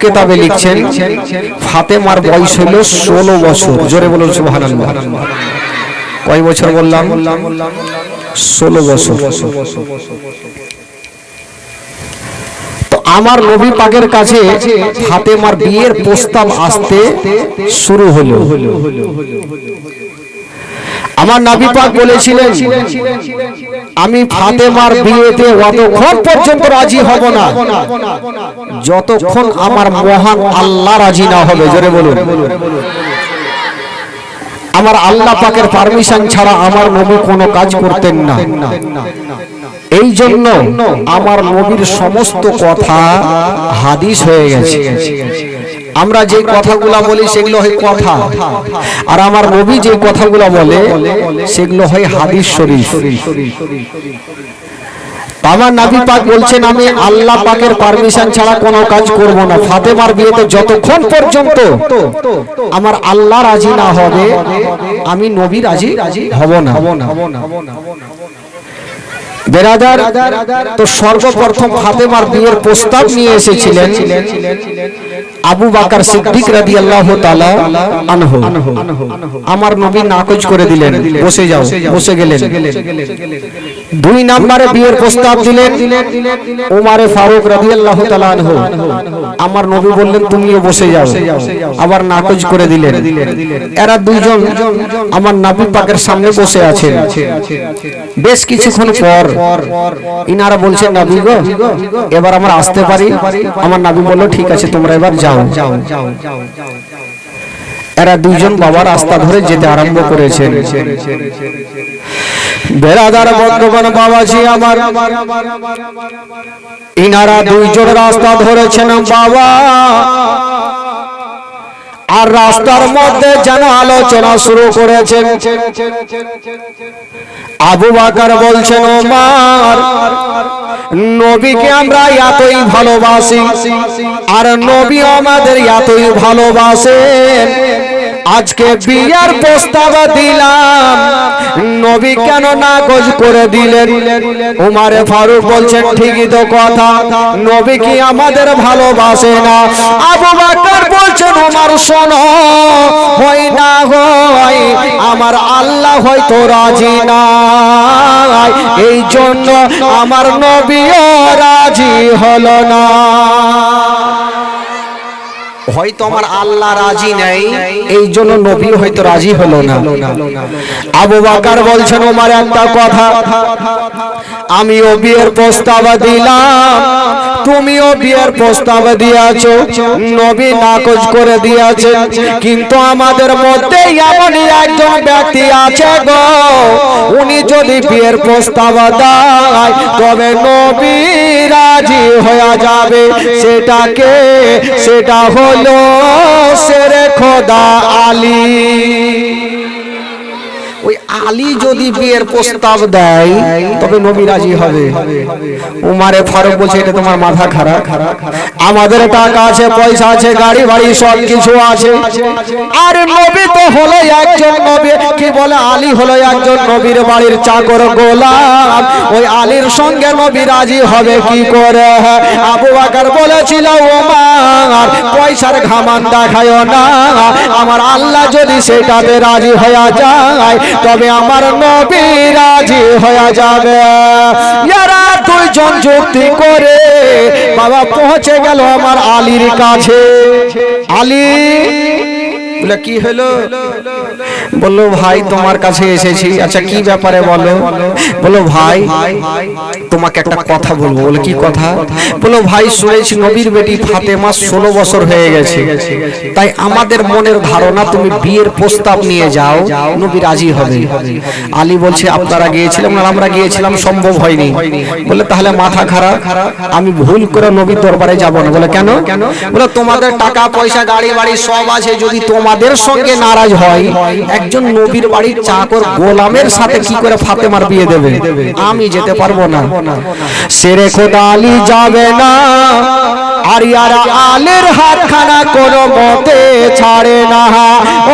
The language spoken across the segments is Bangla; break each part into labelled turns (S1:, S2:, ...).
S1: কেতাবে লিখছেন ফাতেমার বয়স হলো 16 বছর। জোরে বলুন সুবহানাল্লাহ। কয় বছর বললাম? 16 বছর। তো আমার নবী পাকের কাছে ফাতেমার বিয়ের প্রস্তাব আসতে শুরু হলো। আমার নবী পাক বলেছিলেন আমি ফাতেমার বিয়েতে অতক্ষণ পর্যন্ত রাজি হব না যতক্ষণ আমার মহান আল্লাহ রাজি না হবে। জোরে বলুন। আমার আল্লাহ পাকের পারমিশন ছাড়া আমার নবী কোনো কাজ করতেন না। এই জন্য আমার নবীর সমস্ত কথা হাদিস হয়ে গেছে। আমরা যে কথাগুলো বলি সেগুলো হয় কথা, আর আমার নবী যে কথাগুলো বলে সেগুলো হয় হাদিস শরীফ। আমার নবী পাক বলছেন আমি আল্লাহ পাকের পারমিশন ছাড়া কোনো কাজ করব না। ফাতেমার বিয়েতে যতক্ষণ পর্যন্ত আমার আল্লাহ রাজি না হবে আমি নবী রাজি হব না। বেরাদার, তো সর্বপ্রথম ফাতেমার বিয়ের প্রস্তাব নিয়ে এসেছিলেন আবু বকর সিদ্দিক রাদিয়াল্লাহু তাআলা আনহু। আমার নবী নাকচ করে দিলেন, বসে যাও, বসে গেলেন। দুই নম্বরে বিয়ের প্রস্তাব দিলেন ওমর ফারুক রাদিয়াল্লাহু তাআলা আনহু। আমার নবী বললেন তুমিও বসে যাও, আবার নাকচ করে দিলেন। এরা দুইজন আমার নবী পাকের সামনে বসে আছেন। বেশ কিছুক্ষণ পর ইনারা বলছেন নবী গো এবার আমরা আসতে পারি? আমার নবী বলল ঠিক আছে তোমরা এবার যাও। এরা দুইজন বাবা রাস্তা ধরে যেতে আরম্ভ করেছেন। বেরাদার বন্ধুগণ, বাবাজি আমার, ইনারা দুইজন রাস্তা ধরেছেন বাবা, আর রাস্তার মধ্যে যেন আলোচনা শুরু করেছেন। আবু বকর বলছেন ওমর নবীকে আমরা এতই ভালোবাসি আর নবী আমাদের এতই ভালোবাসেন, আজকে বিয়ার প্রস্তাব দিলাম নবী কেন নাকচ করে দিলেন? ওমর ফারুক বলছেন ঠিকই তো কথা, নবী কি আমাদের ভালোবাসে না? আবু বকর বলছেন ওমর শোনো, হয় না হয় আমার আল্লাহ হয়তো রাজি না, এই জন্য আমার নবীও রাজি হলো না। হয়তো আমার আল্লাহ রাজি নেই, এই জন্য নবী হয়তো রাজি হলো না। আবু বকর বলছেন ওমর একটা কথা, আমিও বিয়ের প্রস্তাব দিলাম, তুমিও বিয়ের প্রস্তাব দিয়েছো, নবী নাকচ করে দিয়েছে, কিন্তু আমাদের মধ্যে এমনই একজন ব্যক্তি আছে গো, উনি যদি বিয়ের প্রস্তাব দেয় তবে নবী রাজি হয়ে যাবে। সেটাকে সেটা হলো শেরে খোদা আলী। ওই আলী যদি বিয়ের প্রস্তাব দেয় তবে নবী রাজি হবে। উমারে ফারুক বলছে এটা তোমার মাথা খারাপ, আমাদের টাকা আছে, পয়সা আছে, গাড়ি বাড়ি সব কিছু আছে, আর নবী তো হলো একজন নবী, কি বলে আলী হলো একজন নবীর বাড়ির চাকর গোলাম, ওই আলীর সঙ্গে নবী রাজি হবে কি করে? আবু বকর বলেছিল ওমর পয়সার ঘামান দেখায় না, আমার আল্লাহ যদি সেটাতে রাজি হয়ে যায় তবে আমার নবী রাজি হয়ে যাবে। এরা দুইজন যুক্তি করে বাবা পৌঁছে গেল আমার আলীর কাছে। আলী বলে কি হলো? বললো ভাই তোমার কাছে এসেছি। আচ্ছা কি ব্যাপারে বলো? বলো ভাই তোমাকে একটা কথা বলবো। বলে কি কথা? বলো ভাই শুনেছি নবীর বেটি ফাতেমা 16 বছর হয়ে গেছে, তাই আমাদের মনের ধারণা তুমি বিয়ের প্রস্তাব নিয়ে যাও, নবী রাজি হবে। আলী বলছে আপনারা গিয়েছিলাম না? আমরা গিয়েছিলাম, সম্ভব হয়নি। বলে তাহলে মাথা খারাপ, আমি ভুল করে নবীর দরবারে যাব না। বলে কেন? বলে তোমাদের টাকা পয়সা গাড়ি বাড়ি সব আছে, যদি তোমাদের সঙ্গে নারাজ হয় একজন নবীর বাড়ির চাকর গোলামের সাথে কি করে ফাতেমার বিয়ে দেবে? আমি যেতে পারবো না। শেরে খোদা আলী যাবে না, আর ইয়ারা আলীর হাতখানা কোনো মতে ছাড়ে না।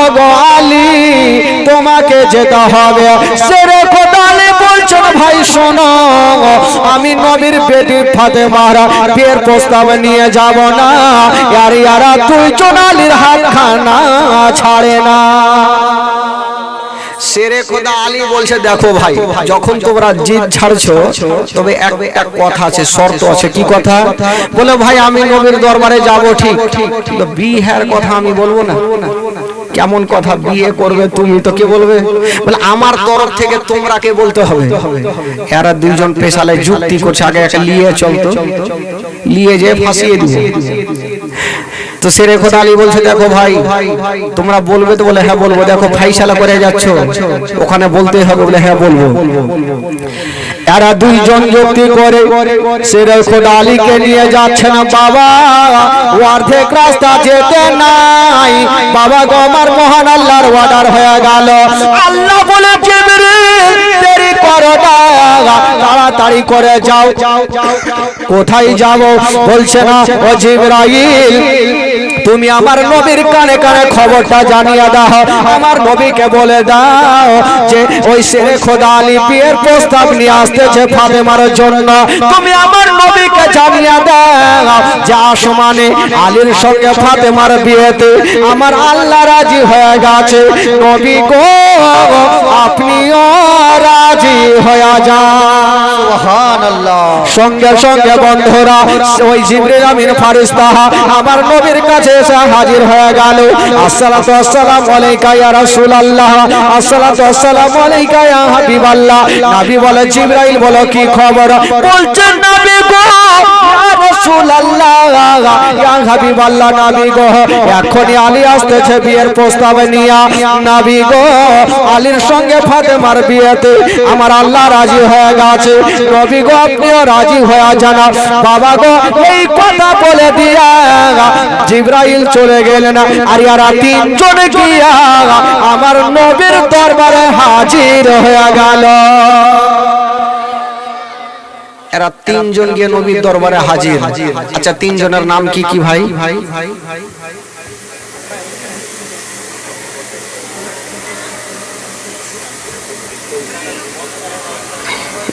S1: ও গো আলী তোমাকে যেতে হবে। শেরে খোদা আলী বলছে বলছেন ভাই শোনো, আমি নবীর বেটি ফাতেমার বিয়ের প্রস্তাব নিয়ে যাব না, ইয়ারা দুইজন আলীর হাতখানা ছাড়ে না। শেরে খোদা আলী বলছে দেখো ভাই, যখন তোমরা জিদ ছাড়ছো তবে এক কথা আছে, শর্ত আছে। কি কথা? বলে ভাই আমি নবীর দরবারে যাব ঠিক, কিন্তু বিয়ের কথা আমি বলবো না। কেমন কথা? বিয়ে করবে তুমি তো কে বলবে? বলে আমার তরফ থেকে তোমরা কে বলতে হবে। এরা দুইজন পেশালে যুক্তি করছে, আগে একটা লিয়ে চলতো, লিয়ে যে ফাঁসিয়ে দিবে। তো শেরে খোদা আলী বলছে দেখো ভাই তোমরা বলবে তো? বলে হ্যাঁ বলবো। দেখো ফাইসালা করে যাচ্ছ, ওখানে বলতে হবে। বলে হ্যাঁ বলবো। এরা দুইজন যুক্তি করে শেরে খোদা আলীকে নিয়ে যাচ্ছে না। বাবা অর্ধেক রাস্তা যেতে নাই, বাবা গো আমার মহান আল্লাহর অর্ডার হয়ে গেল। আল্লাহ বলে জিবরিল দেরি করো না, তাড়াতাড়ি করে যাও। কোথায় যাব? বলছে না ও জিবরাইল তুমি আমার নবীর কানে কানে খবরটা জানিয়ে দাও, আমার নবীকে বলে দাও যে ওই শেরে খোদা আলী বিয়ের প্রস্তাব নিয়ে আসতেছে ফাতেমার জন্য। তুমি আমার নবীকে জানিয়ে দাও যে আসমানে আলীর সঙ্গে ফাতেমার বিয়েতে আমার আল্লাহ রাজি হয়ে গেছে। নবী গো আপনিও রাজি হয়ে যান। সুবহানাল্লাহ। সঙ্গে সঙ্গে বন্ধুরা ওই জিবরিল আমিন ফেরেশতা আমার নবীর কাছে এসে হাজির হয়ে গেল। আসসালাতু ওয়াসসালামু আলাইকা ইয়া রাসূলুল্লাহ, আসসালাতু ওয়াসসালামু আলাইকা ইয়া হাবিবাল্লাহ। নবী বলে জিবরাইল বলো কি খবর? বলছেন নবী গো ইয়া রাসূলুল্লাহ ইয়া হাবিবাল্লাহ, নবী গো এখনই আলী আসতেছে বিয়ের প্রস্তাব নিয়ে। নবী গো আলীর সঙ্গে ফাতেমার বিয়েতে আমার আল্লাহ রাজি হয়ে গেছে। নবী গো আপনিও রাজি হয়ে যান। বাবা গো এই কথা বলে দিয়া জিবরাইল চলে গেলেন। আর এরা তিনজন গিয়া আমার নবীর দরবারে হাজির হয়ে গেল। এরা তিনজন গিয়ে নবীর দরবারে হাজির। আচ্ছা তিনজনের নাম কি কি ভাই?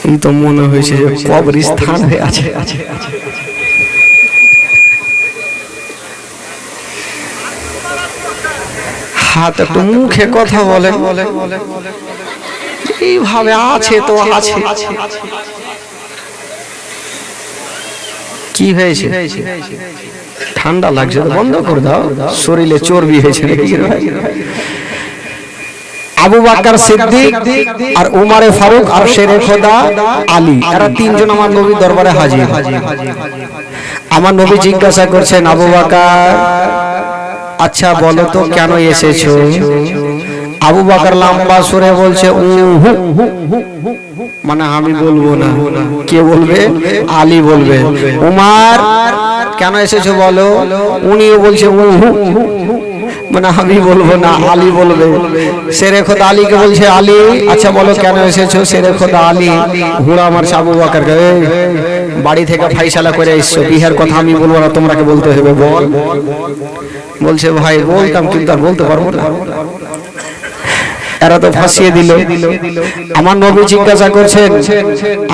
S1: এই তো মনে হয়েছে যে কবরস্থান হয়ে আছে। হাত একটু মুখে কথা বলেন, এইভাবে আছে তো আছে। কি হয়েছে? ঠান্ডা লাগছে তো বন্ধ করে দাও, শরীরে চর্বি হয়েছে নাকি? আবু বকর সিদ্দিক আর উমরে ফারুক আর শেরে খোদা আলী এরা তিনজন আমার নবীর দরবারে হাজির। আমার নবী জিজ্ঞাসা করছেন আবু বকর আচ্ছা বলো তো কেন এসেছো? আবু বকর লম্বা সুরে বলছে মানে আমি বলবো না, কে বলবে? আলী বলবে। উমর কেন এসেছো বলো? উনিও বলছে মানে আমি বলবো না, আলী বলবে। শেরে খোদা আলীকে বলছে আলী আচ্ছা বলো কেন এসেছো? শেরে খোদা আলী ঘোড়া আমার আবু বকর বাড়ি থেকে ফাইসালা করে এসছো, বিহার কথা আমি বলবো না, তোমরাকে বলতে হবে। বল। বলছে ভাই বলতাম কিন্তু আর বলতে পারবো না। এরা তো ফাঁসিয়ে দিল। আমার নবী জিজ্ঞাসা করছেন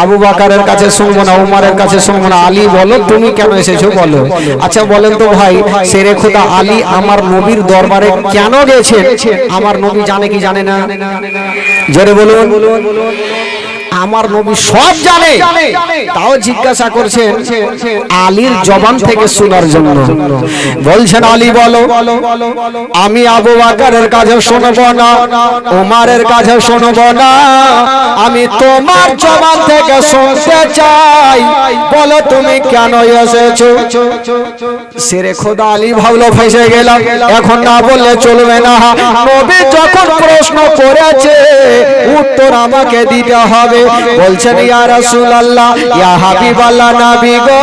S1: আবু বকরের কাছে শুনবো না, উমরের কাছে শুনবো না, আলী বলো তুমি কেন এসেছো বলো। আচ্ছা বলেন তো ভাই শেরে খোদা আলী আমার নবীর দরবারে কেন গেছেন? আমার নবী জানে কি জানে না? জোরে বলুন। আমার নবী সব জানে, তাও জিজ্ঞাসা করছেন আলীর জবান থেকে শোনার জন্য। বলছেন আলী বলো আমি আবু বকরের কাছে শুনবো না, ওমরের কাছে শুনবো না, আমি তোমার জবান থেকে শুনতে চাই, বলো তুমি কেন এসেছো? শেরে খোদা আলী ভাবলো ফেঁসে গেলাম, এখন না বললে চলবে না। নবী যখন প্রশ্ন করেছে উত্তর আমাকে দিতে হবে। বলছেন ইয়া রাসূলুল্লাহ ইয়া হাবিবাল্লাহ, নবী গো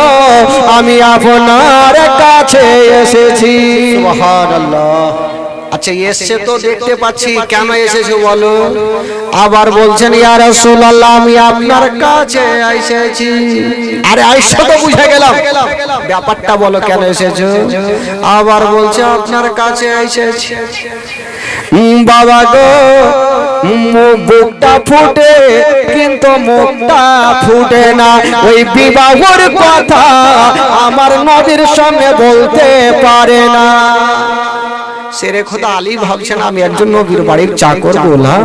S1: আমি আপনার কাছে এসেছি। সুবহানাল্লাহ। আচ্ছা এসছে তো দেখতে পাচ্ছি, কেন এসেছো বলো? আবার বলছেন ইয়া রাসূলুল্লাহ আমি আপনার কাছে এসেছি। আরে আইসা তো বুঝে গেলাম, ব্যাপারটা বলো কেন এসেছো? আবার বলছে আপনার কাছে এসেছি। বাবা গো বুকটা ফুটে কিন্তু মুখটা ফুটে না, ওই বিবাহের কথা আমার নবীর সামনে বলতে পারে না। শেরে খোদা আলী ভাবছেন আমি একজন নবীর বাড়ির চাকর গোলাম,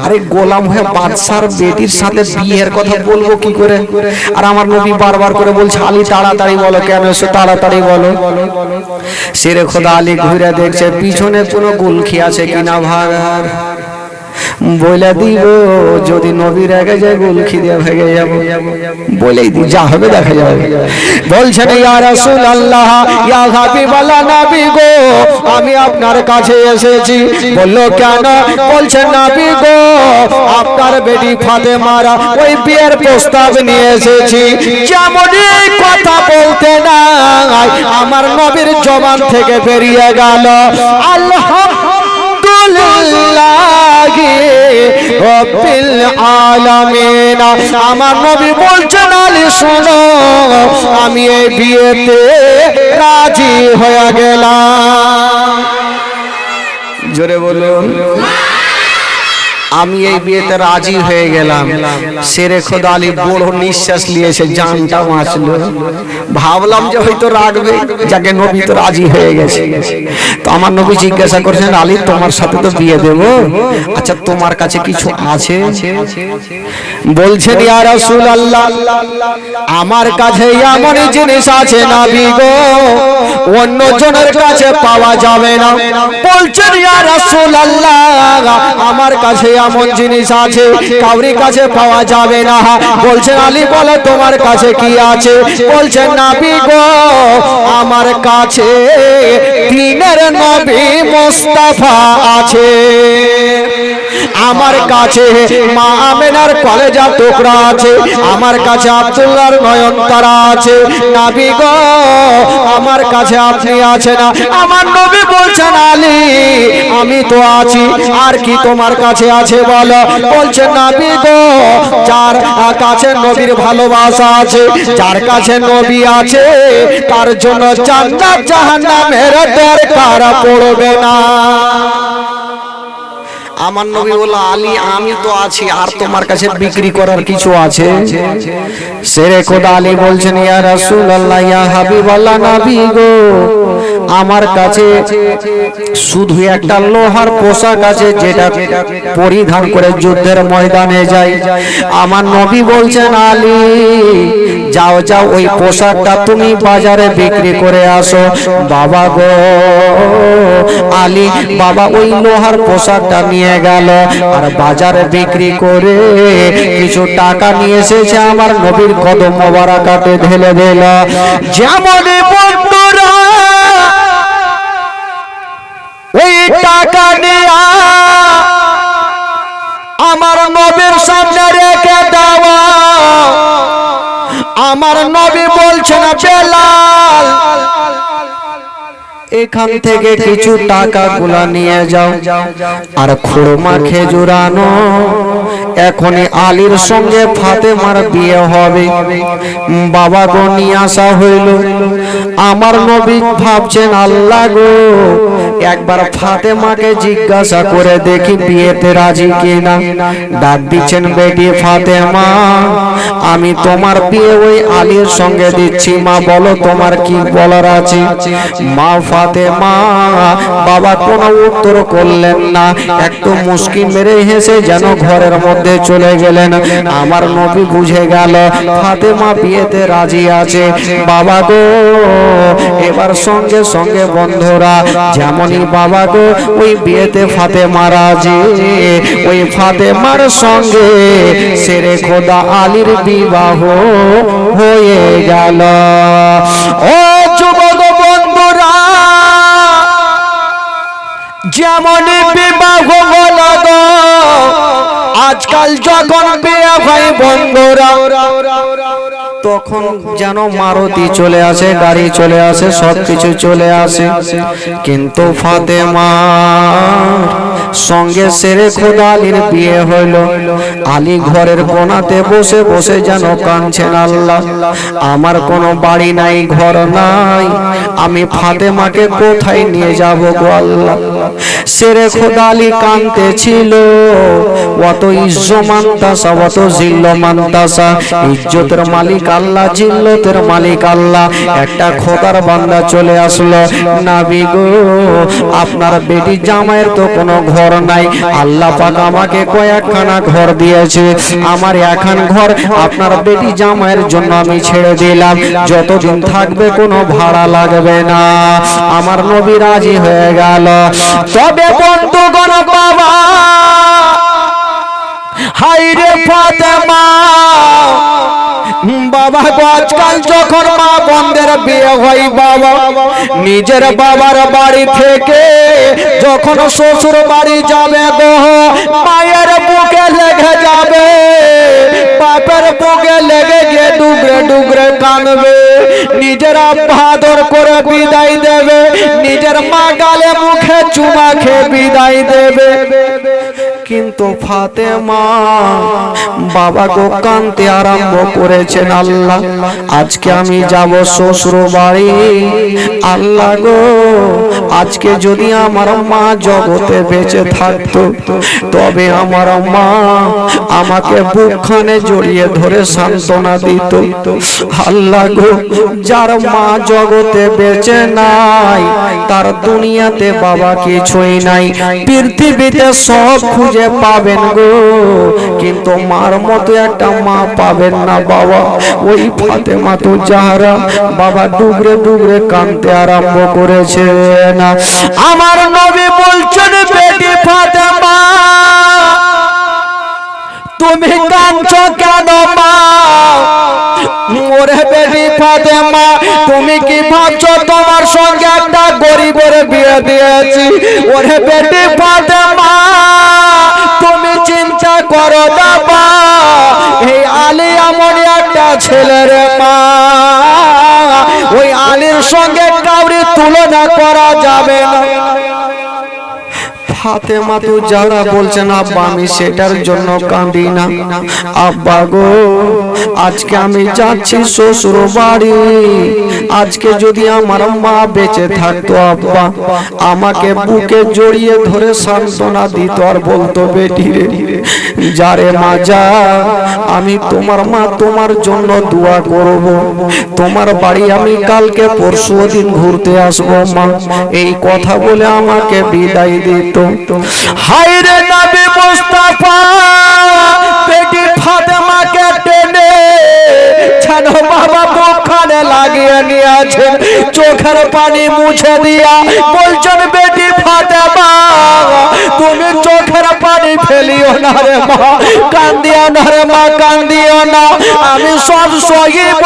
S1: আরে গোলাম হয়ে বাদশার বেটির সাথে বিয়ের কথা বলবো কি করে? আর আমার নবী বারবার করে বলছে আলী তাড়াতাড়ি বলো, কেন এসো তাড়াতাড়ি বলো। শেরে খোদা আলী ঘুরে দেখছে পিছনে কোনো গুলখি আছে কিনা ভাগার, বলে দিব যদি নবীর আগে যায় গুলখি দিয়ে ভেঙে যাবো, বলেই দি যা হবে দেখা যাবে। বলছেন ইয়া রাসূলুল্লাহ ইয়া হাবিবাল্লাহ নবী গো আমি আপনার কাছে এসেছি। বলল কেন? বলছেন নবী গো আপনার বেটি ফাতেমারা ওই বিয়ের প্রস্তাব নিয়ে এসেছি। যেমনই কথা বলতে নাই আমার নবীর জবান থেকে বেরিয়ে গেল আলহামদুলিল্লাহ রব্বিল আলামিন। আমার নবী বলছেন আলী শোনো আমি এই বিয়েতে রাজি হয়ে গেলাম। জোরে বলুন আমি এই বিয়েতে রাজি হয়ে গেলাম। শেরে খোদা আলী বড় নিঃশ্বাস নিয়েছে, জানটা বাঁচলো। ভাবলাম যে হয়তো রাখবে, যাকে নবী তো রাজি হয়ে গেছে। তো আমার নবী জিজ্ঞাসা করছেন আলী তোমার সাথে তো বিয়ে দেব, আচ্ছা তোমার কাছে কিছু আছে? বলছেন ইয়া রাসূলুল্লাহ আমার কাছে এমন জিনিস আছে নবী গো অন্য জনের কাছে পাওয়া যাবে না। বলছেন ইয়া রাসূলুল্লাহ আমার কাছে এমন জিনিস আছে কাউরি কাছে পাওয়া যাবে না। বলছেন আলী বলো তোমার কাছে কি আছে? বলছেন নবী গো আমার কাছে দ্বীনের নবী মুস্তাফা আছে, আমার কাছে মা আমেনার কলেজার টুকরা আছে, আমার কাছে আব্দুল্লাহর নয়নতারা আছে। নবী গো আমার কাছে আপনি আছেন না। আমার নবী বলছেন আলী আমি তো আছি, আর কি তোমার কাছে আছে বলো? বলছেন নবী গো যার কাছে নবীর ভালোবাসা আছে, যার কাছে নবী আছে তার জন্য জান্নাত জাহান্নামের দরকার পড়বে না। আমার নবী বলল আলী আমি তো আছি, আর তোমার কাছে বিক্রি করার কিছু আছে? শেরে খোদা আলী বলছেন ইয়া রাসূলুল্লাহ ইয়া হাবিবাল্লাহ নবী গো আমার কাছে শুধু একটা লোহার পোশাক আছে যেটা পরিধান করে যুদ্ধের ময়দানে যাই। আমার নবী বলছেন আলী যাও যাও ওই পোশাকটা তুমি বাজারে বিক্রি করে আসো। বাবা গো আলী বাবা ওই লোহার পোশাকটা নিয়ে গেল আর বাজারে বিক্রি করে কিছু টাকা নিয়ে এসেছে, আমার নবীর কদম মোবারকাতে ঢেলে দিল। যেমন বন্ধুরা ওই টাকা নিয়ে আমার নবীর সামনে রেখে দেওয়া, আমার নবী বলছেন বেলাল এখান থেকে কিছু টাকা গুলা নিয়ে যাও আর খুরমা খেজুর আনো, এখনই আলীর সঙ্গে ফাতেমার বিয়ে হবে। বাবা গো নিয়ে আসা হইল। আমার নবী ভাবছেন আল্লাহ গো একবার ফাতেমাকে জিজ্ঞাসা করে দেখি বিয়েতে রাজি কিনা। ডাক দিচ্ছেন বেটি ফাতেমা আমি তোমার বিয়ে ওই আলীর সঙ্গে দিচ্ছি, মা বলো তোমার কি বলার আছে? মা ফাতেমা বাবা কোনো উত্তর করলেন না, একটু মুস্কি মেরে হেসে যেন ঘরের মধ্যে চলে গেলেন। আমার নবী বুঝে গেল ফাতেমা বিয়েতে রাজি আছে। বাবা গো এবার সঙ্গে সঙ্গে বন্ধুরা যেমনই বাবা গো ওই বিয়েতে ফাতেমা রাজি, ওই ফাতেমার সঙ্গে শেরে খোদা আলীর বিবাহ হয়ে গেল। ও যুবক বন্ধুরা যেমন বিবাহ হলো গো আজকাল যখন বিয়ে হয় বন্ধুরা তখন যেন মারুতি চলে আসে, গাড়ি চলে আসে, সবকিছু চলে আসে, কিন্তু ফাতেমা সঙ্গে শেরে খোদা আলীর বিয়ে হইল। আলী ঘরের কোণাতে বসে বসে যেন কাঁদছেন, আল্লাহ আমার কোনো বাড়ি নাই, ঘর নাই, আমি ফাতেমাকে কোথায় নিয়ে যাব গো আল্লাহ। শেরে খোদা আলী কাঁদতেছিল, অত ইজ্জত মানতাসা, অত জিল্ল মানতাসা, ইজ্জতের মালিক আল্লাহ, জিল্লতের মালিক আল্লাহ। একটা খোদার বান্দা চলে আসলো, নবী গো আপনার বেটি জামাইয়ের তো কোনো ঘর নাই, আল্লাহ পাক আমাকে কয়েকখানা ঘর দিয়েছে, আমার এখন ঘর আপনার বেটি জামাইয়ের জন্য আমি ছেড়ে দিলাম, যতদিন থাকবে কোনো ভাড়া লাগবে না। আমার নবী রাজি হয়ে গেল। তবে বন্ধুগণ বাবা, হাইরে ফাতেমা বাবা, আজকাল যখন মা বোনদের বিয়ে হয় বাবা, নিজের বাবার বাড়ি থেকে যখন শ্বশুর বাড়ি যাবে গো, মায়ের বুকে লেগে যাবে, বাপের বুকে লেগে গিয়ে ডুগরে ডুগরে কাঁদবে, নিজের আব্বা আদর করে বিদায় দেবে, নিজের মা গালে মুখে চুমা খেয়ে বিদায় দেবে। কিন্তু ফাতেমা বাবা গো কাঁদতে আরম্ভ করেছেন, আল্লাহ আজকে আমি যাব শ্বশুর বাড়ি, আল্লাহ গো আজকে যদি আমার মা জগতে বেঁচে থাকতো, তবে আমার মা আমাকে বুকখানে জড়িয়ে ধরে সান্ত্বনা দিত। আল্লাহ গো যার মা জগতে বেঁচে নাই, তার দুনিয়াতে বাবা কিছুই নাই, পৃথিবীতে সব খুঁজে পাবেন গো, কিন্তু মার মতো একটা মা পাবেন না বাবা। ওই ফাতেমা তো জাহরা বাবা ডুগরে ডুগরে কাঁদতে আরম্ভ করেছে না। আমার নবী বলছেন, বেটি ফাতেমা তুমি কাঁদছো কেন মা? ওরে বেটি ফাতেমা, তুমি কি ভাবছো তোমার সঙ্গে একটা গরিবের বিয়ে দিয়েছি? ওরে বেটি ফাতেমা, তুমি চিন্তা করো বাবা, এই আলী এমন একটা ছেলের মা, ওই আলীর সঙ্গে কাউরি তুলনা করা যাবে না। ফাতেমা তো যারা বলছেন, আব্বা আমি সেটার জন্য কাঁদি না, আব্বা গো আজকে আমি যাচ্ছি শ্বশুর বাড়ি, আজকে যদি আমার মা বেঁচে থাকতো আব্বা আমাকে বুকে জড়িয়ে ধরে সান্ত্বনা দিত আর বলতো, বেটি রে যারে মা যা, আমি তোমার মা, তোমার জন্য দোয়া করব, তোমার বাড়ি আমি কালকে পরশু দিন ঘুরতে আসবো মা, এই কথা বলে আমাকে বিদায় দিত। হায়রে নবী মুস্তাফা বেটি ফাতেমাকে টেনে যেন বাবা বুকখানে লাগিয়ে নিয়েছেন, চোখের পানি মুছে দিয়া বলছেন, বেটি ফাতেমা তুমি চোখের পানি ফেলিও না রে মা, কান্দিও না রে মা, কান্দিও না, আমি সব সহিব,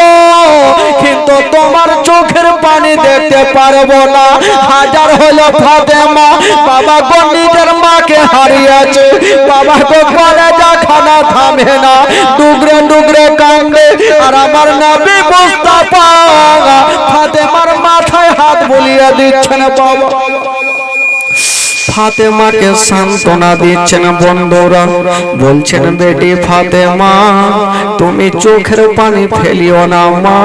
S1: কিন্তু তোমার চোখের পানি দেখতে পারবো না। হাজার হলো ফাতেমা বাবা গো নিজের মাকে হারিয়েছে, বাবা গো কলেজা খানা থামে না, ডুগরে ডুগরে কান্দে। আর আমার নবী মুস্তাফা ফাতেমার মাথায় হাত বুলিয়ে দিচ্ছেন বাবা, ফাতেমাকে সান্ত্বনা দিচ্ছেন। বন্ধুরা বলছেন, বেটি ফাতেমা তুমি চোখের পানি ফেলিও না মা,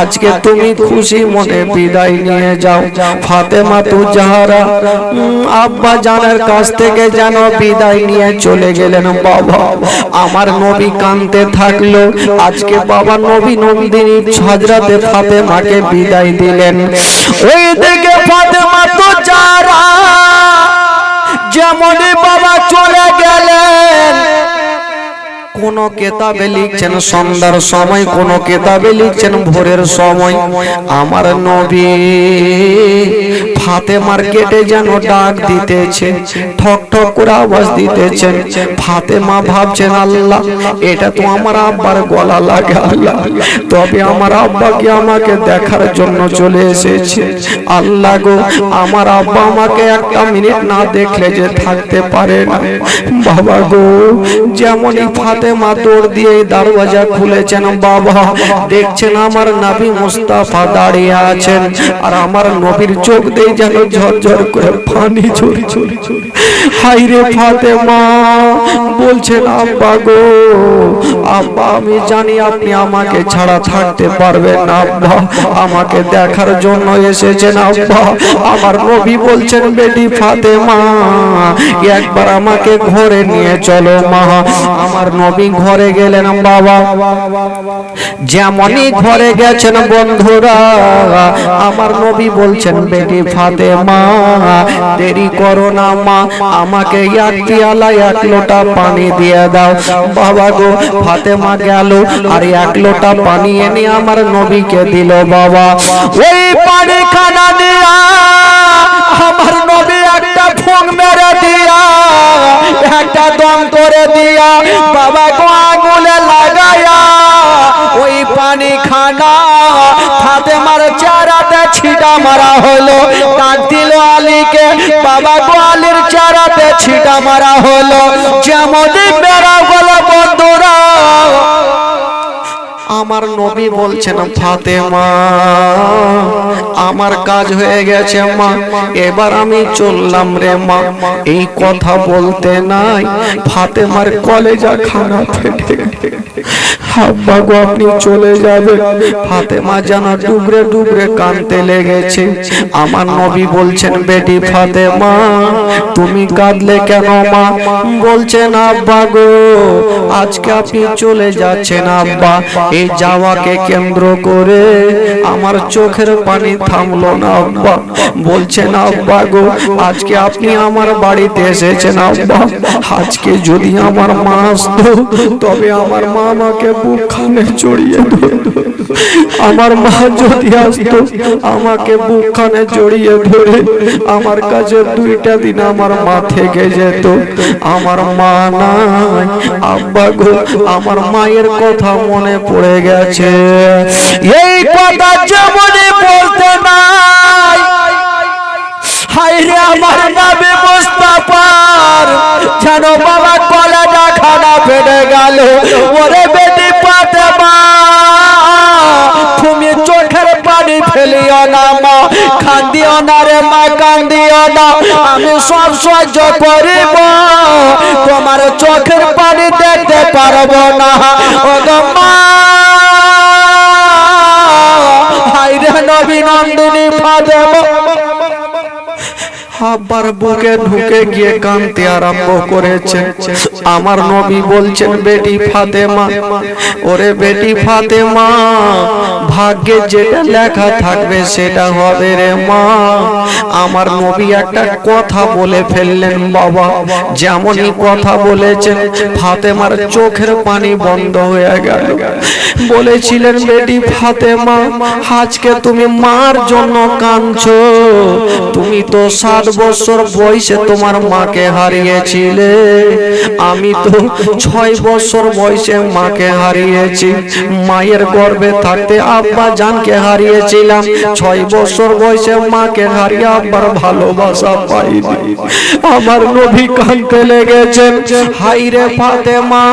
S1: আজকে তুমি খুশি মনে বিদায় নিয়ে যাও। ফাতেমা তো জাহরা আব্বা জানের কাছ থেকে যেন বিদায় নিয়ে চলে গেলেন বাবা। আমার নবী কাঁদতে থাকলো, আজকে বাবা নবী নন্দিনী হযরতে ফাতেমাকে বিদায় দিলেন। ওই দিকে ফাতেমা তো জাহরা যেমনই বাবা চলে গেলেন, কোন কেতাবে লিখছেন সন্ধ্যার সময়, কোন কেতাবে লিখছেন ভোরের সময়, আমার নবী ফাতেমার গেটে যেন ডাক দিতেছে, ঠক ঠক করে আওয়াজ দিতেছেন। ফাতেমা ভাবছেন আল্লাহ এটা তো আমার আব্বার গলা লাগে আল্লাহ, তবে আমার আব্বাকে আমাকে দেখার জন্য চলে এসেছে। আল্লাহ গো, আমার আব্বা আমাকে একটা মিনিট না দেখলে যে থাকতে পারে না। বাবা গো, যেমনই ফাতেমা দৌড় দিয়ে দরওয়াজা খুলেছেন, বাবা দেখছেন আমার নবী মুস্তাফা দাঁড়িয়ে আছেন, আর আমার নবীর চোখ দিয়ে যেন ঝরঝর করে পানি ঝরছে। হাই রে ফাতেমা বলছেন আব্বা গো, আব্বা আমি জানি আপনি আমাকে ছাড়া থাকতে পারবেন না, আব্বা আমাকে দেখার জন্য এসেছেন। আব্বা আমার নবী বলছেন বেটি ফাতেমা একবার আমাকে ঘরে নিয়ে চলো মা। আমার নবী ঘরে গেলেন। বাবা যেমনই ঘরে গেছেন বন্ধুরা, আমার নবী বলছেন বেটি ফাতেমা দেরি করো না মা, আমাকে এক পিয়ালা এক লোটা পানি দিয়ে দাও। বাবা গো, ফাতেমা গেল আর এক লোটা পানি এনে আমার নবীকে দিল। বাবা ওই পানি খানা দিয়া আমার নবী একটা ফুঁক মেরে দিয়া একটা দম করে দিয়া বাবা গো আঙুলে লাগায়া ওই পানি খানা ফাতেমার চেহারাতে ছিটা মারা হলো। ডাক দিল আলীকে, বাবা গো আলীর চেহারাতে ছিটা মারা হলো। যেমনই বেড়া হলো বন্ধুরা, আমার নবী বলছেন ফাতেমা আমার কাজ হয়ে গেছে মা, এবার আমি চললাম রে মা। এই কথা বলতে নাই ফাতেমার কলেজা খানা ফেটে আব্বা গো আপনি চলে যাবেন। ফাতেমা জানা ডুবরে ডুবরে কাঁদতে লেগেছে। আমার নবী বলছেন বেটি ফাতেমা তুমি কাঁদলে কেন মা? বলছেন আব্বা গো আজকে আপনি চলে যাচ্ছেন আব্বা, এই যাওয়াকে কেন্দ্র করে আমার চোখের পানি থামলো না আব্বা। বলছেন আব্বা গো আজকে আপনি আমার বাড়িতে এসেছেন আব্বা, আজকে যদি আমার মা আসতো তবে আমার মা আমাকে বুকখানে জড়িয়ে ধরতো। আমার মা যদি আসতো আমাকে বুকখানে জড়িয়ে ধরে আমার কাছে 2টা দিন আমার মা থেকে যেত। আমার মা নাই আব্বা গো, আমার মায়ের কথা মনে পড়ে গেছে। এই কথা যেমনই বলতে নাই হায়রে আমার নবী মুস্তাফার যেন বাবা কলেজা খানা ফেটে গেল। ওরে বেটি ফাতেমা তুমি চোখের পানি ফেলিও না মা, কান্দিও না রে মা, কান্দিও না, আমি সব সহ্য করিব, তোমার চোখের পানি দেখতে পারবো না। ও গো মা হায়রে নবী নন্দিনী ফাতেমা আব্বার বুকে ঢুকে গিয়ে কাঁদতে আরম্ভ করেছে। আমার নবী বলছেন বেটি ফাতেমা ওরে বেটি ফাতেমা ভাগ্যে যেটা লেখা থাকবে সেটা হবে রে মা। আমার নবী একটা কথা বলে ফেললেন বাবা, যেমনই কথা বলেছেন ফাতেমার চোখের পানি বন্ধ হয়ে গেল। বলেছিলেন বেটি ফাতেমা আজকে তুমি মার জন্য কাঁদছো, তুমি তো 7 বছর বয়সে তোমার মাকে হারিয়েছিলে, আমি তো 6 বছর বয়সে মাকে হারিয়েছি। মায়ের গর্ভে থাকতে আব্বা জানকে হারিয়েছিলাম, 6 বছর বয়সে মাকে হারিয়ে আব্বার ভালোবাসা পাইনি। আমার নবী কাঁদতে লেগেছেন। হায়রে ফাতেমা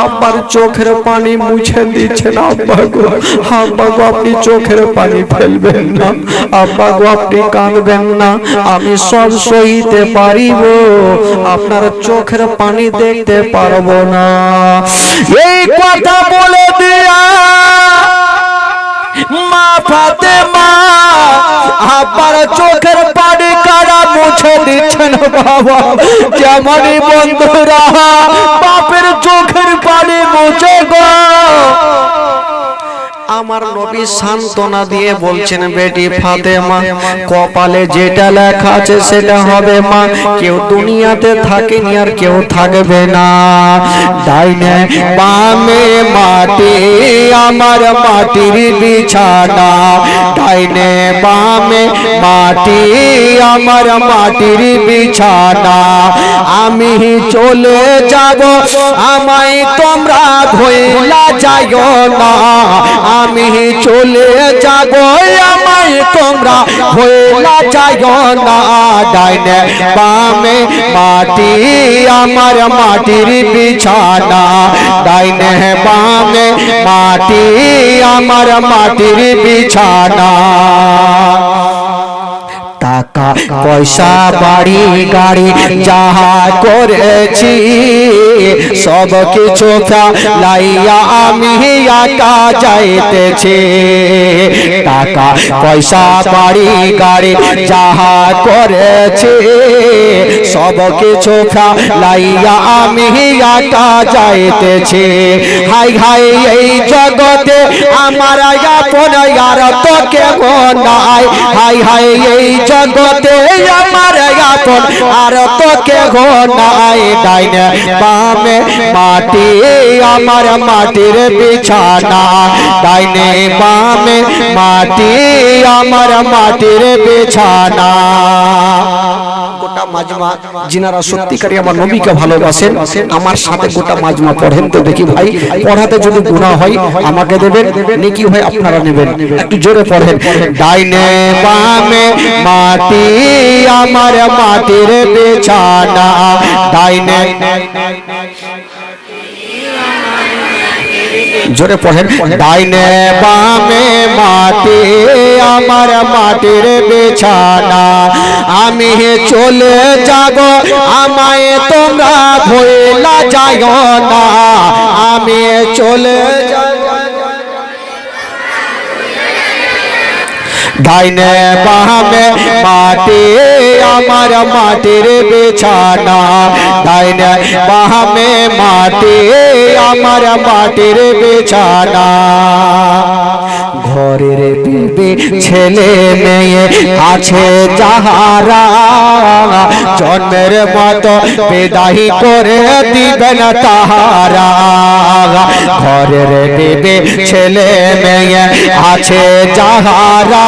S1: আব্বার চোখের পানি মুছে দিচ্ছেন। আব্বা গো আপনি চোখের পানি ফেলবেন না, আব্বা গো আপনি কাঁদবেন না, আমি সব সইতে পারিব, আপনার চোখের পানি দেখতে পারবো না। এই কথা বলে দিয়া মা ফাতেমা আব্বার চোখের পানি কারা মুছে দিচ্ছেন বাবা। যেমনই বন্ধুরা বাপের চোখের পানি মুছে গো আমার আমার নবী সান্ত্বনা দিয়ে বলছেন, বেটি ফাতেমা, কপালে যেটা লেখা আছে সেটা হবে মা। কেউ দুনিয়াতে থাকেনি আর কেউ থাকবে না। ডাইনে বামে মাটি, আমার মাটির বিছানা। ডাইনে বামে মাটি, আমার মাটির বিছানা। আমি চলে যাব, আমায় তোমরা ভুলা যাইও না। আমি চলে যাব, আমায় তোমরা ভুলা যাইও না। ডাইনে বামে মাটি, আমার মাটির বিছানা। ডাইনে বামে মাটি, আমার মাটির বিছানা। টাকা পয়সা বাড়ি গাড়ি যাহা করেছি, সব কিছু ফেলাইয়া আমি একা যাইতেছি। টাকা পয়সা বাড়ি গাড়ি যাহা করেছি, সব কিছু ফেলাইয়া আমি একা যাইতেছি। হাই হাই এই জগতে আমার আপন আর তো কেউ নাই। হাই হাই এই জগতে আমার আপন আর তো কেউ নাই। ডাইনে বামে মাটি, আমার মাটির বিছানা। ডাইনে বামে মাটি, আমার মাটির বিছানা। গোটা মাজমা যিনারা সত্যিকারই আমার নবীকে ভালোবাসেন, আমার সাথে গোটা মাজমা পড়েন তো দেখি ভাই। পড়াতে যদি গুনাহ হয় আমাকে দেবেন, নেকি হয় আপনারা নেবেন। একটু জোরে পড়েন। ডাইনে বামে মাটি, আমার মাটির বিছানা। ডাইনে, জোরে পড়েন। ডাইনে বামে মাটি, আমার মাটির বিছানা। আমি চলে যাব, আমায় তোমরা ভুলা যাইও না। আমি চলে যাব। ডাইনে বামে মাটি, আমার মাটির বিছানা। ডাইনে বামে মাটি, আমার মাটির বিছানা। ঘরের বিবি ছেলে মেয়ে আছে যাহারা, জন্মের মতো বিদায় করে দিবেন তাহারা। ঘরের বিবি ছেলে মেয়ে আছে যাহারা,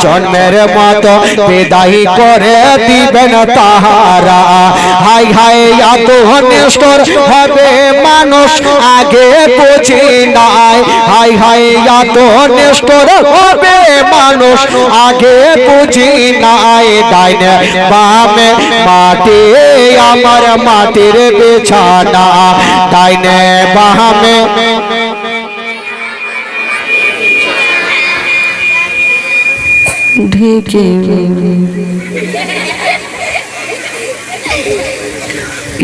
S1: জন্মের মতো বিদায় করে দিবেন তাহারা। হাই হাই এত নিষ্ঠুর হবে মানুষ আগে বুঝি নাই। হাই হাই এত নিষ্ঠুর হবে মানুষ আগে বুঝি নাই। ডাইনে বামে মাটি, আমার মাটির বিছানা। ডাইনে বামে ঢেকে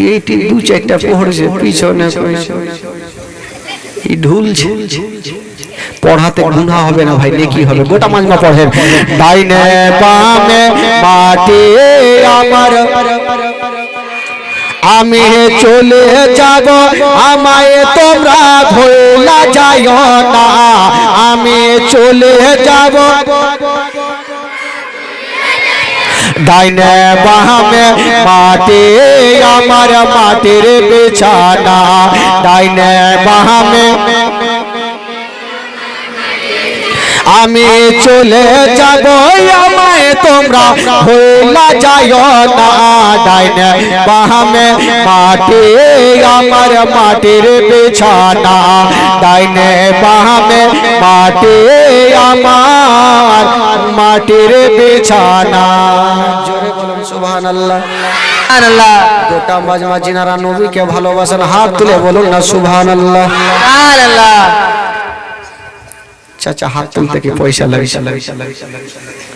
S1: এইটি দু চারটা পড়ছে পিছনে ঢুলছে। পড়াতে গুনাহ হবে না ভাই, নেকি হবে। গোটা মাজমা পড়েন। ডাইনে বামে মাটি, আমার আমি চলে যাব, আমায় তোমরা ভুলা যাইও না। আমি চলে যাব। ডাইনে বামে মাটি, আমার মাটির বিছানা। ডাইনে বামে আমি চলে যাব, আমায় তোমরা ভুলা যাইও না। ডাইনে বামে মাটি, আমার মাটির বিছানা। ডাইনে বামে মাটি, আমার মাটির বিছানা। জোরে বলুন সুবহানাল্লাহ। সুবহানাল্লাহ। গোটা মাজমা যিনারা নবীকে ভালোবাসেন হাত তুলে বলুন না সুবহানাল্লাহ। সুবহানাল্লাহ। চাচা হাত তুলতে কি পয়সা লাগে?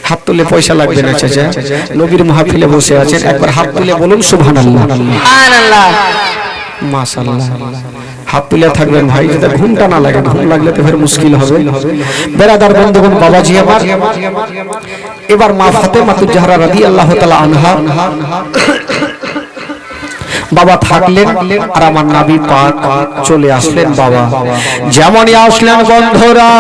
S1: হাত তুলে পয়সা লাগবে না চাচা। নবীর মাহফিলে বসে আছেন, একবার হাত তুলে বলুন সুবহানাল্লাহ। সুবহানাল্লাহ। মাশাআল্লাহ। হাত তুলে থাকবেন ভাই, যাতে ঘুমটা না লাগে। ঘুম লাগলে তো ফের মুশকিল হবে। বেরাদার বন্ধুগণ, বাবাজি আমার, এবার মা ফাতেমা জাহরা রাদিয়াল্লাহু তাআলা আনহা বাবা থাকলেন আর আমার নবী পাক চলে আসলেন বাবা। যেমনই আসলেন বন্ধুরা,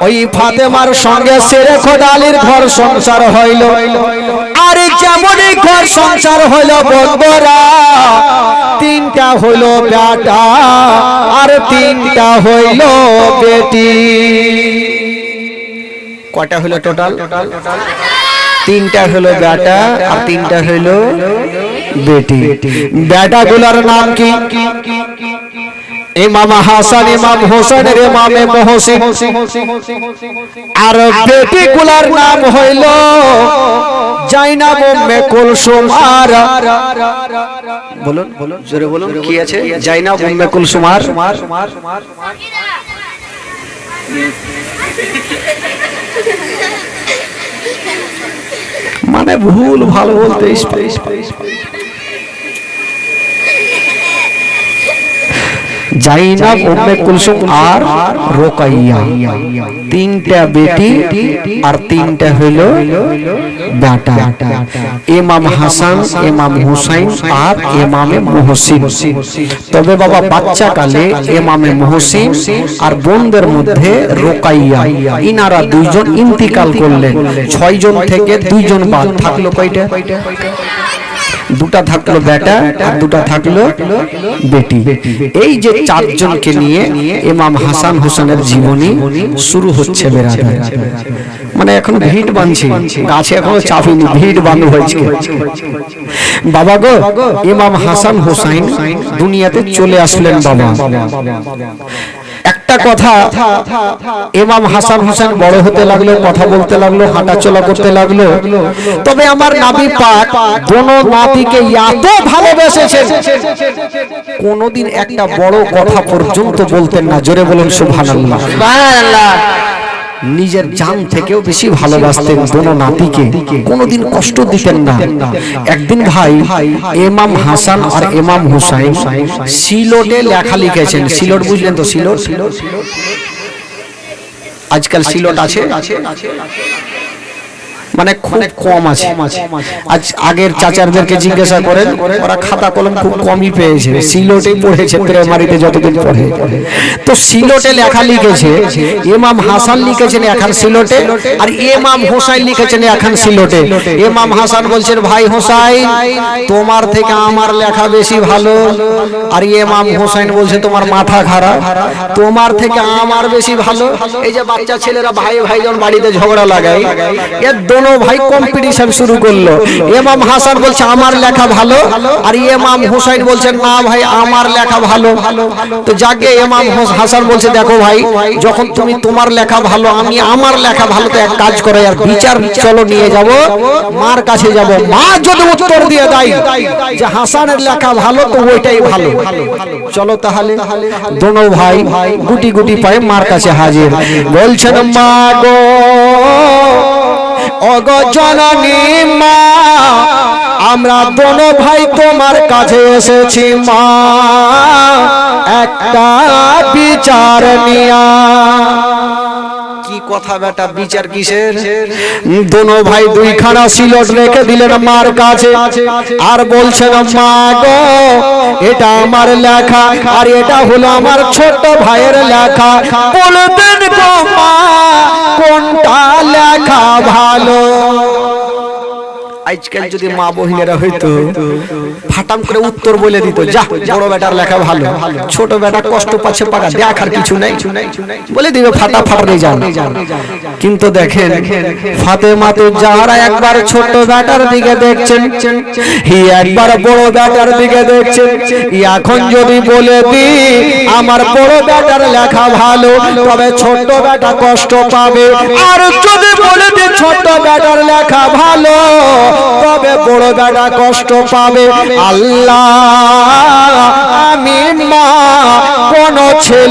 S1: ওই ফাতেমার সঙ্গে সেরে খোদালির ঘর সংসার হইল। আর যেমনই ঘর সংসার হইল বন্ধুরা, তিনটা হইল বেটা আর তিনটা হইল বেটি। কয়টা হইল টোটাল? তিনটা হইল বেটা আর তিনটা হইল বেটি। বেটা গুলার নাম কি? ইমাম হাসান, ইমাম হোসেন, ইমামে মুহসিন। আর বেটি গুলার নাম হইল জাইনাব উম্মে কুলসুম। আর বলুন জোরে বলুন কি আছে? জাইনাব উম্মে কুলসুম আর মানে ভুল ভালো বলতে জাইনাব উম্মে কুলসুম আর রোকাইয়া। তিনটা বেটি আর তিনটা হইল বেটা। ইমাম হাসান, ইমাম হুসাইন আর ইমামে মুহসিন। তবে বাবা বাচ্চা কালে ইমামে মুহসিন আর বোনদের মধ্যে রোকাইয়া, ইনারা দুইজন ইন্তিকাল করলেন। 6 জন থেকে 2 জন বাদ থাকলো। কয়টা? দুটা থাকলো বেটা আর দুটা থাকলো বেটি। এই যে 4 জনকে নিয়ে ইমাম হাসান হোসেনের জীবনী শুরু হচ্ছে বেরাদার। মানে এখন ভিড় বাঁধছে, গাছে এখনো চাপিনি, ভিড় বাঁধ হয়েছে। বাবা গো, ইমাম হাসান হোসেন দুনিয়াতে চলে আসলেন বাবা। একটা কথা, ইমাম হাসান হোসেন বড় হতে লাগলো, কথা বলতে লাগলো, হাঁটা চলা করতে লাগলো। তবে আমার নবী পাক দোনো নাতিকে এত ভালোবেসেছেন, কোনদিন একটা বড় কথা পর্যন্ত বলতেন না। জোরে বলুন সুবহানাল্লাহ। সুবহানাল্লাহ। নিজের জান থেকেও বেশি ভালোবাসতেন দোনো নাতিকে, কোনদিন কষ্ট দিতেন না। একদিন ভাই ইমাম হাসান আর ইমাম হুসাইন সিলটে লেখা লিখেছেন। সিলট বুঝলেন তো? সিলট আজকাল সিলট আছে মানে খুব কম আছে। আজ আগের চাচারদেরকে জিজ্ঞাসা করেন, ওরা খাতা কলম খুব কমই পেয়েছে, সিলটেই পড়েছে প্রাইমারিতে যতদিন পড়ে। তো সিলটে লেখা লিখেছে, ইমাম হাসান লিখেছেন এখন সিলটে আর ইমাম হোসাইন লিখেছেন এখন সিলটে। ইমাম হাসান বলছেন, ভাই হোসাইন তোমার থেকে আমার লেখা বেশি ভালো। আর ইমাম হোসাইন বলছে, তোমার মাথা খারাপ, তোমার থেকে আমার বেশি ভালো। এই যে বাচ্চা ছেলেরা ভাই ভাই যখন বাড়িতে ঝগড়া লাগায়, এর দোনো ভাই কম্পিটিশন শুরু করলো। ইমাম হাসান বলছে আমার লেখা ভালো, আর ইমাম হোসেন বলছেন না ভাই আমার লেখা ভালো। তো যাকে ইমাম হাসান বলছে, দেখো ভাই যখন তুমি তোমার লেখা ভালো, আমি আমার লেখা ভালো, তো এক কাজ করো আর বিচার চলো নিয়ে যাব, মার কাছে যাব। মা যদি উত্তর দিয়ে দেয় যে হাসানের লেখা ভালো, তো ওইটাই ভালো। চলো তাহলে দোনো ভাই গুটি গুটি পায়ে মার কাছে হাজির। বলছেন, মা গো ওগো জননী মা, আমরা দোনো ভাই তোমার কাছে এসেছি মা, একটা বিচার নিয়া। কি কথা বেটা, বিচার কিসের? দোনো ভাই দুইখানা সিলট রেখে দিলেন মার কাছে আর বলছেন, মা গো এটা আমার লেখা আর এটা হলো আমার ছোট ভাইয়ের লেখা, বলতেন গো মা কোনটা লেখা ভালো। আজকাল যদি মা বহিনেরা হইতো ফাটাম করে উত্তর বলে দিত, যা বড় বেটার লেখা ভালো, ছোট বেটা কষ্ট পাচ্ছে পাকা, দেখার কিছু নাই, বলে দিবে ফাটাফাটি যান। কিন্তু দেখেন ফাতেমা তো যারা একবার ছোট বেটার দিকে দেখছেন, একবার বড় বেটার দিকে দেখছেন। এখন যদি বলে দি আমার বড় বেটার লেখা ভালো, তবে ছোট বেটা কষ্ট পাবে। আর যদি বলে দি ছোট বেটার লেখা ভালো, তবে বড় বেটা কষ্ট পাবে। আল্লাহ আমি মা কোন ছেলে